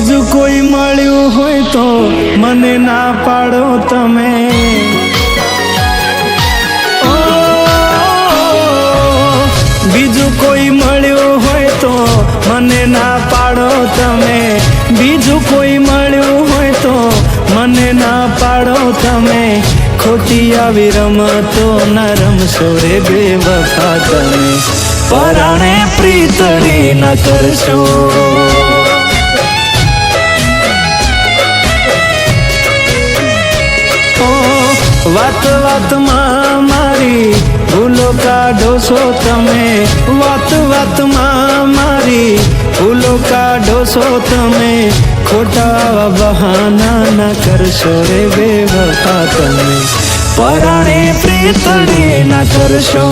બીજું કોઈ મળ્યું હોય તો મને ના પાડો તમે। ઓ બીજું કોઈ મળ્યું હોય તો મને ના પાડો તમે। બીજું કોઈ મળ્યું હોય તો મને ના પાડો તમે। ખોટી આવી રમતો ના રમશો રે બેવફા તમે। પરાણે પ્રીતડી ન કરશો। વાત વાતમાં મારી ભૂલો કાઢો છો તમે। વાત વાતમાં મારી ભૂલો કાઢો છો તમે। ખોટા બહાના ના કરશો રે બેવફા તમે। પરાણે પ્રીતડી ન કરશો।